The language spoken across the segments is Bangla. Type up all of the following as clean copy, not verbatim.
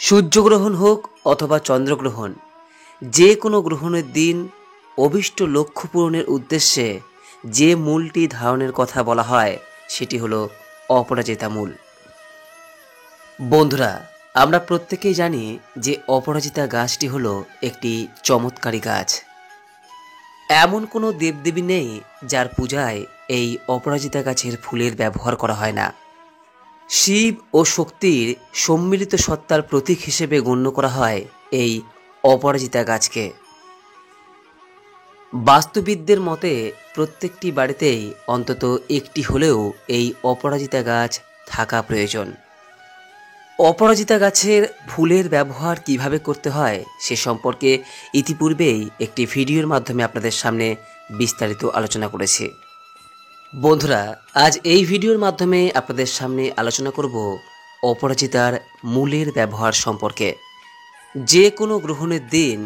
সূর্যগ্রহণ হোক অথবা চন্দ্রগ্রহণ, যে কোনো গ্রহণের দিন অভীষ্ট লক্ষ্য পূরণের উদ্দেশ্যে যে মূলটি ধারণের কথা বলা হয় সেটি হলো অপরাজিতা মূল। বন্ধুরা, আমরা প্রত্যেকেই জানি যে অপরাজিতা গাছটি হলো একটি চমৎকারী গাছ। এমন কোনো দেবদেবী নেই যার পূজায় এই অপরাজিতা গাছের ফুলের ব্যবহার করা হয় না। শিব ও শক্তির সম্মিলিত সত্তার প্রতীক হিসেবে গণ্য করা হয় এই অপরাজিতা গাছকে। বাস্তুবিদদের মতে প্রত্যেকটি বাড়িতেই অন্তত একটি হলেও এই অপরাজিতা গাছ থাকা প্রয়োজন। অপরাজিতা গাছের ফুলের ব্যবহার কিভাবে করতে হয় সে সম্পর্কে ইতিপূর্বেই একটি ভিডিওর মাধ্যমে আপনাদের সামনে বিস্তারিত আলোচনা করেছি। বন্ধুরা, আজ এই ভিডিওর মাধ্যমে আপনাদের সামনে আলোচনা করব অপরাজিতার মূলের ব্যবহার সম্পর্কে। যে কোনো গ্রহণের দিন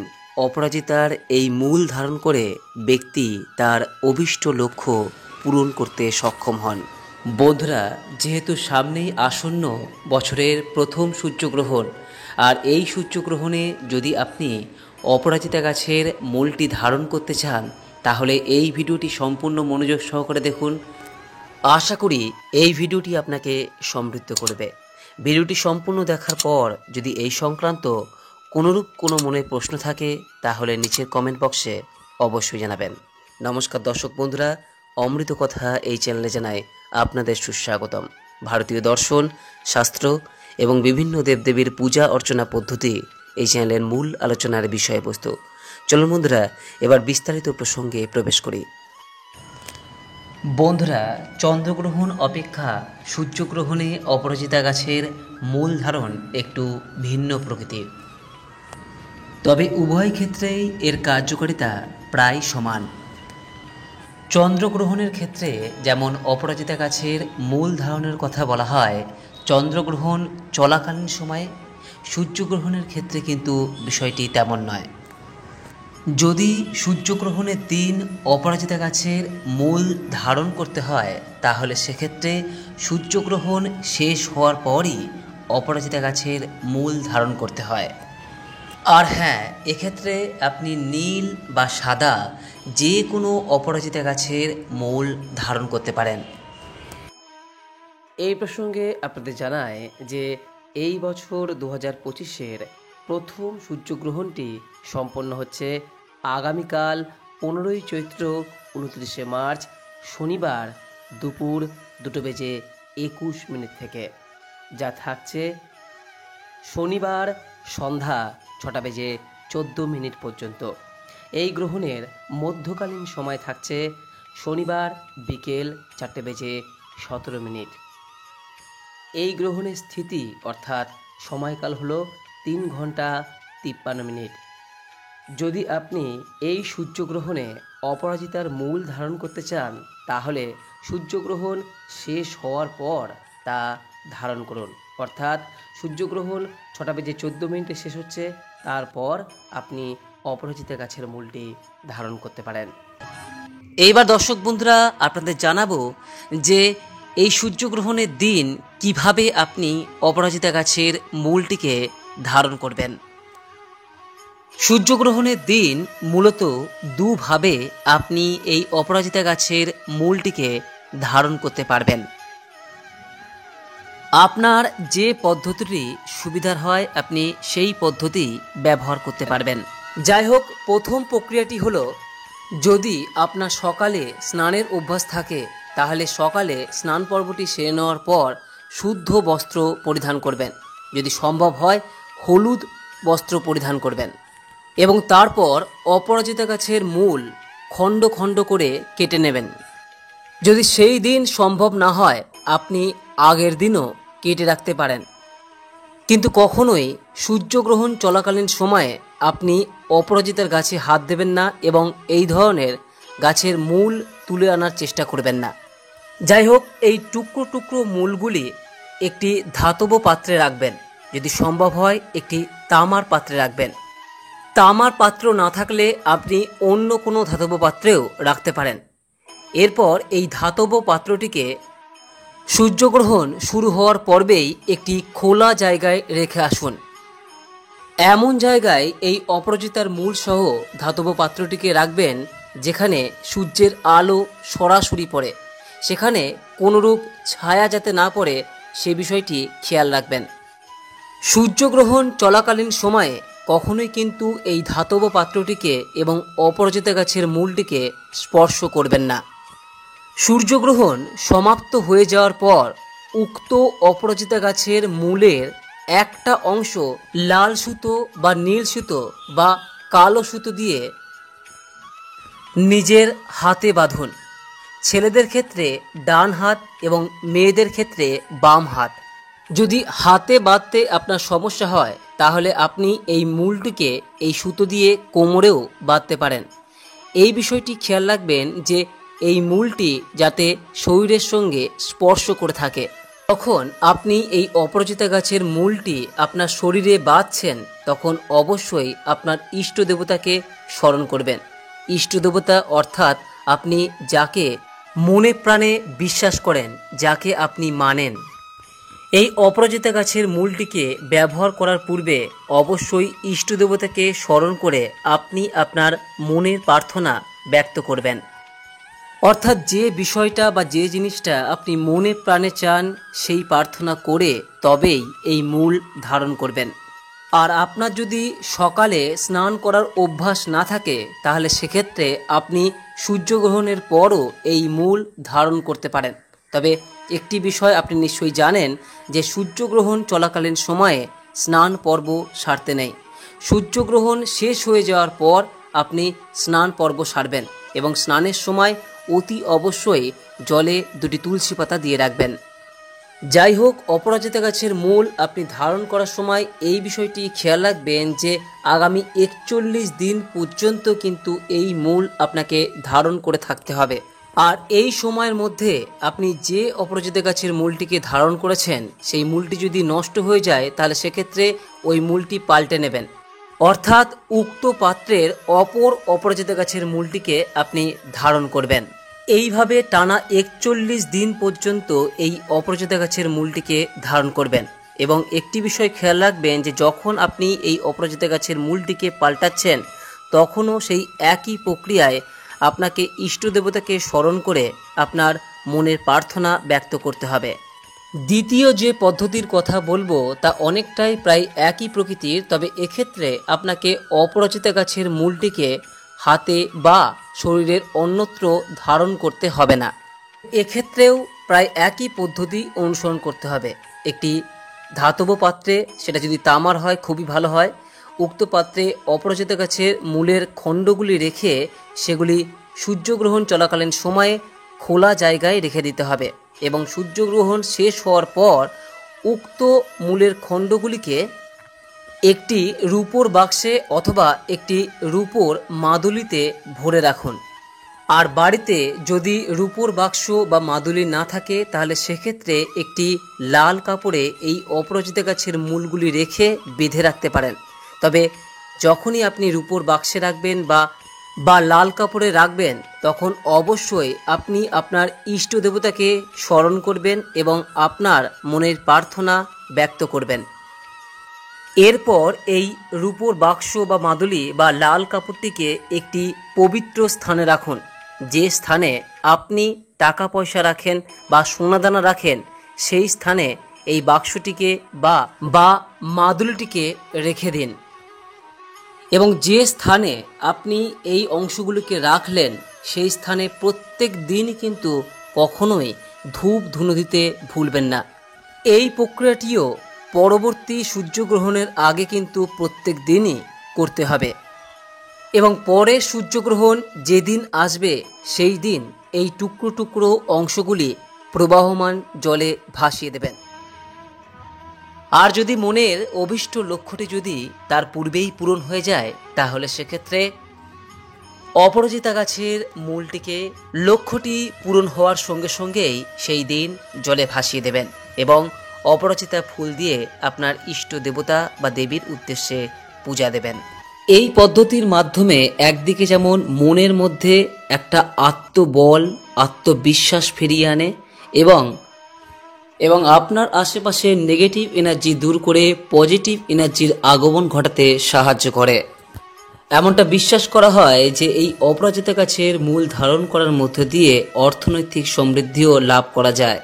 অপরাজিতার এই মূল ধারণ করে ব্যক্তি তার অভীষ্ট লক্ষ্য পূরণ করতে সক্ষম হন। বন্ধুরা, যেহেতু সামনেই আসন্ন বছরের প্রথম সূর্যগ্রহণ, আর এই সূর্যগ্রহণে যদি আপনি অপরাজিতা গাছের মূলটি ধারণ করতে চান তাহলে এই ভিডিওটি সম্পূর্ণ মনোযোগ সহকারে দেখুন। আশা করি এই ভিডিওটি আপনাকে সমৃদ্ধ করবে। ভিডিওটি সম্পূর্ণ দেখার পর যদি এই সংক্রান্ত কোনোরূপ কোনো মনে প্রশ্ন থাকে তাহলে নিচের কমেন্ট বক্সে অবশ্যই জানাবেন। নমস্কার দর্শক বন্ধুরা, অমৃত কথা এই চ্যানেলে জানায় আপনাদের সুস্বাগতম। ভারতীয় দর্শন, শাস্ত্র এবং বিভিন্ন দেবদেবীর পূজা অর্চনা পদ্ধতি এই চ্যানেলের মূল আলোচনার বিষয়বস্তু। চলুন বন্ধুরা, এবার বিস্তারিত প্রসঙ্গে প্রবেশ করি। বন্ধুরা, চন্দ্রগ্রহণ অপেক্ষা সূর্যগ্রহণে অপরাজিতা গাছের মূল ধারণ একটু ভিন্ন প্রকৃতির, তবে উভয় ক্ষেত্রেই এর কার্যকারিতা প্রায় সমান। চন্দ্রগ্রহণের ক্ষেত্রে যেমন অপরাজিতা গাছের মূল ধারণের কথা বলা হয় চন্দ্রগ্রহণ চলাকালীন সময়ে, সূর্যগ্রহণের ক্ষেত্রে কিন্তু বিষয়টি তেমন নয়। যদি সূর্যগ্রহণের দিন অপরাজিতা গাছের মূল ধারণ করতে হয় তাহলে সেক্ষেত্রে সূর্যগ্রহণ শেষ হওয়ার পরই অপরাজিতা গাছের মূল ধারণ করতে হয়। আর হ্যাঁ, এক্ষেত্রে আপনি নীল বা সাদা যে কোনো অপরাজিতা গাছের মূল ধারণ করতে পারেন। এই প্রসঙ্গে আপনাদের জানায় যে এই বছর 2025-এর প্রথম সূর্যগ্রহণটি সম্পন্ন হচ্ছে আগামীকাল 15ই চৈত্র 29শে মার্চ শনিবার দুপুর 2:21 থেকে, যা থাকছে শনিবার সন্ধ্যা 6:14 পর্যন্ত। এই গ্রহণের মধ্যকালীন সময় থাকছে শনিবার বিকেল 4:17। এই গ্রহণের স্থিতি অর্থাৎ সময়কাল হলো 3 ঘন্টা 53 মিনিট। যদি আপনি এই সূর্যগ্রহণে অপরাজিতার মূল ধারণ করতে চান তাহলে সূর্যগ্রহণ শেষ হওয়ার পর তা ধারণ করুন, অর্থাৎ সূর্যগ্রহণ 6:14 শেষ হচ্ছে, তারপর আপনি অপরাজিতা গাছের মূলটি ধারণ করতে পারেন। এইবার দর্শক বন্ধুরা, আপনাদের জানাবো যে এই সূর্যগ্রহণের দিন কিভাবে আপনি অপরাজিতা গাছের মূলটিকে ধারণ করবেন। সূর্যগ্রহণের দিন মূলত দুভাবে আপনি এই অপরাজিতা গাছের মূলটিকে ধারণ করতে পারবেন। আপনার যে পদ্ধতিটি সুবিধার হয় আপনি সেই পদ্ধতি ব্যবহার করতে পারবেন। যাই হোক, প্রথম প্রক্রিয়াটি হলো, যদি আপনার সকালে স্নানের অভ্যাস থাকে তাহলে সকালে স্নান পর্বটি সেরে নেওয়ার পর শুদ্ধ বস্ত্র পরিধান করবেন। যদি সম্ভব হয় হলুদ বস্ত্র পরিধান করবেন এবং তারপর অপরাজিতা গাছের মূল খণ্ড খণ্ড করে কেটে নেবেন। যদি সেই দিন সম্ভব না হয় আপনি আগের দিনও কেটে রাখতে পারেন, কিন্তু কখনোই সূর্যগ্রহণ চলাকালীন সময়ে আপনি অপরাজিতার গাছে হাত দেবেন না এবং এই ধরনের গাছের মূল তুলে আনার চেষ্টা করবেন না। যাই হোক, এই টুকরো টুকরো মূলগুলি একটি ধাতব পাত্রে রাখবেন। যদি সম্ভব হয় একটি তামার পাত্রে রাখবেন। তামার পাত্র না থাকলে আপনি অন্য কোনো ধাতব পাত্রেও রাখতে পারেন। এরপর এই ধাতব পাত্রটিকে সূর্যগ্রহণ শুরু হওয়ার পর্বেই একটি খোলা জায়গায় রেখে আসুন। এমন জায়গায় এই অপরাজিতার মূল সহ ধাতব পাত্রটিকে রাখবেন যেখানে সূর্যের আলো সরাসরি পড়ে, সেখানে কোনোরূপ ছায়া যাতে না পড়ে সে বিষয়টি খেয়াল রাখবেন। সূর্যগ্রহণ চলাকালীন সময়ে কখনোই কিন্তু এই ধাতব পাত্রটিকে এবং অপরাজিতা গাছের মূলটিকে স্পর্শ করবেন না। সূর্যগ্রহণ সমাপ্ত হয়ে যাওয়ার পর উক্ত অপরাজিতা গাছের মূলের একটা অংশ লাল সুতো বা নীল সুতো বা কালো সুতো দিয়ে নিজের হাতে বাঁধুন। ছেলেদের ক্ষেত্রে ডান হাত এবং মেয়েদের ক্ষেত্রে বাম হাত। যদি হাতে বাঁধতে আপনার সমস্যা হয় তাহলে আপনি এই মূলটিকে এই সুতো দিয়ে কোমরেও বাঁধতে পারেন। এই বিষয়টি খেয়াল রাখবেন যে এই মূলটি যাতে শরীরের সঙ্গে স্পর্শ করে থাকে। তখন আপনি এই অপরাজিতা গাছের মূলটি আপনার শরীরে বাঁধছেন, তখন অবশ্যই আপনার ইষ্ট দেবতাকে স্মরণ করবেন। ইষ্ট দেবতা অর্থাৎ আপনি যাকে মনে প্রাণে বিশ্বাস করেন, যাকে আপনি মানেন। এই অপরাজিতা গাছের মূলটিকে ব্যবহার করার পূর্বে অবশ্যই ইষ্ট দেবতাকে স্মরণ করে আপনি আপনার মনের প্রার্থনা ব্যক্ত করবেন। অর্থাৎ যে বিষয়টা বা যে জিনিসটা আপনি মনে প্রাণে চান সেই প্রার্থনা করে তবেই এই মূল ধারণ করবেন। আর আপনার যদি সকালে স্নান করার অভ্যাস না থাকে তাহলে সেক্ষেত্রে আপনি সূর্যগ্রহণের পরও এই মূল ধারণ করতে পারেন। তবে একটি বিষয় আপনি নিশ্চয়ই জানেন যে সূর্যগ্রহণ চলাকালীন সময়ে স্নান পর্ব সারতে নেই। সূর্যগ্রহণ শেষ হয়ে যাওয়ার পর আপনি স্নান পর্ব সারবেন এবং স্নানের সময় অতি অবশ্যই জলে 2টি তুলসী পাতা দিয়ে রাখবেন। যাই হোক, অপরাজিতা গাছের মূল আপনি ধারণ করার সময় এই বিষয়টি খেয়াল রাখবেন যে আগামী 41 দিন পর্যন্ত কিন্তু এই মূল আপনাকে ধারণ করে থাকতে হবে। আর এই সময়ের মধ্যে আপনি যে অপরাজিতা গাছের মূলটিকে ধারণ করেছেন সেই মূলটি যদি নষ্ট হয়ে যায় তাহলে সেক্ষেত্রে ওই মূলটি পাল্টে নেবেন। অর্থাৎ উক্ত পাত্রের অপর অপরাজিতা গাছের মূলটিকে আপনি ধারণ করবেন। এইভাবে টানা 41 দিন পর্যন্ত এই অপরাজিতা গাছের মূলটিকে ধারণ করবেন। এবং একটি বিষয় খেয়াল রাখবেন যে যখন আপনি এই অপরাজিতা গাছের মূলটিকে পাল্টাচ্ছেন তখনও সেই একই প্রক্রিয়ায় আপনাকে ইষ্ট দেবতাকে স্মরণ করে আপনার মনের প্রার্থনা ব্যক্ত করতে হবে। দ্বিতীয় যে পদ্ধতির কথা বলবো তা অনেকটাই প্রায় একই প্রকৃতির, তবে এক্ষেত্রে আপনাকে অপরাজিতা গাছের মূলটিকে হাতে বা শরীরের অন্যত্র ধারণ করতে হবে না। এক্ষেত্রেও প্রায় একই পদ্ধতি অনুসরণ করতে হবে। একটি ধাতব পাত্রে, সেটা যদি তামার হয় খুবই ভালো হয়, উক্ত পাত্রে অপরাজিতা গাছের মূলের খণ্ডগুলি রেখে সেগুলি সূর্যগ্রহণ চলাকালীন সময়ে খোলা জায়গায় রেখে দিতে হবে এবং সূর্যগ্রহণ শেষ হওয়ার পর উক্ত মূলের খণ্ডগুলিকে একটি রূপোর বাক্সে অথবা একটি রূপোর মাদুলিতে ভরে রাখুন। আর বাড়িতে যদি রূপোর বাক্স বা মাদুলি না থাকে তাহলে সেক্ষেত্রে একটি লাল কাপড়ে এই অপরাজিতা গাছের মূলগুলি রেখে বেঁধে রাখতে পারেন। তবে যখনই আপনি রূপোর বাক্সে রাখবেন বা লাল কাপড়ে রাখবেন তখন অবশ্যই আপনি আপনার ইষ্ট দেবতাকে স্মরণ করবেন এবং আপনার মনের প্রার্থনা ব্যক্ত করবেন। এরপর এই রূপোর বাক্স বা মাদুলি বা লাল কাপড়টিকে একটি পবিত্র স্থানে রাখুন। যে স্থানে আপনি টাকা পয়সা রাখেন বা সোনাদানা রাখেন সেই স্থানে এই বাক্সটিকে বা মাদুলিটিকে রেখে দিন। এবং যে স্থানে আপনি এই অংশগুলিকে রাখলেন সেই স্থানে প্রত্যেক দিনই কিন্তু কখনোই ধূপ ধুনো দিতে ভুলবেন না। এই প্রক্রিয়াটিও পরবর্তী সূর্যগ্রহণের আগে কিন্তু প্রত্যেক দিনই করতে হবে এবং পরে সূর্যগ্রহণ যেদিন আসবে সেই দিন এই টুকরো টুকরো অংশগুলি প্রবাহমান জলে ভাসিয়ে দেবেন। আর যদি মনের অভীষ্ট লক্ষ্যটি যদি তার পূর্বেই পূরণ হয়ে যায় তাহলে সেক্ষেত্রে অপরাজিতা গাছের মূলটিকে লক্ষ্যটি পূরণ হওয়ার সঙ্গে সঙ্গেই সেই দিন জলে ভাসিয়ে দেবেন এবং অপরাজিতা ফুল দিয়ে আপনার ইষ্ট দেবতা বা দেবীর উদ্দেশ্যে পূজা দেবেন। এই পদ্ধতির মাধ্যমে একদিকে যেমন মনের মধ্যে একটা আত্মবল, আত্মবিশ্বাস ফিরিয়ে আনে এবং এবং আপনার আশেপাশে নেগেটিভ এনার্জি দূর করে পজিটিভ এনার্জির আগমন ঘটাতে সাহায্য করে। এমনটা বিশ্বাস করা হয় যে এই অপরাজিতা গাছের মূল ধারণ করার মধ্য দিয়ে অর্থনৈতিক সমৃদ্ধিও লাভ করা যায়।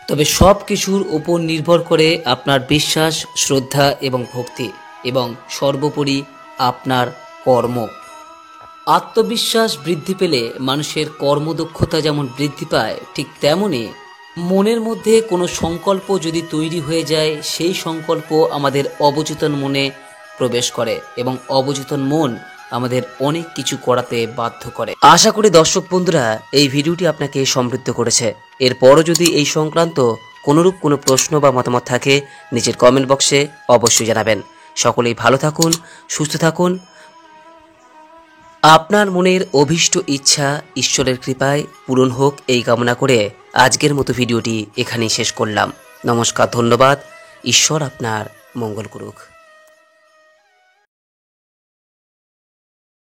তবে সব কিছুর উপর নির্ভর করে আপনার বিশ্বাস, শ্রদ্ধা এবং ভক্তি, এবং সর্বোপরি আপনার কর্ম। আত্মবিশ্বাস বৃদ্ধি পেলে মানুষের কর্মদক্ষতা যেমন বৃদ্ধি পায়, ঠিক তেমনি মনের মধ্যে কোনো সংকল্প যদি তৈরি হয়ে যায়, সেই সংকল্প আমাদের অবচেতন মনে প্রবেশ করে এবং অবচেতন মন আমাদের অনেক কিছু করাতে বাধ্য করে। আশা করি দর্শক বন্ধুরা এই ভিডিওটি আপনাকে সমৃদ্ধ করেছে। এরপরও যদি এই সংক্রান্ত কোনোরূপ কোনো প্রশ্ন বা মতামত থাকে, নিজের কমেন্ট বক্সে অবশ্যই জানাবেন। সকলেই ভালো থাকুন, সুস্থ থাকুন। আপনার মনের অভীষ্ট ইচ্ছা ঈশ্বরের কৃপায় পূরণ হোক এই কামনা করে আজকের মতো ভিডিওটি এখানেই শেষ করলাম। নমস্কার, ধন্যবাদ। ঈশ্বর আপনার মঙ্গল করুক।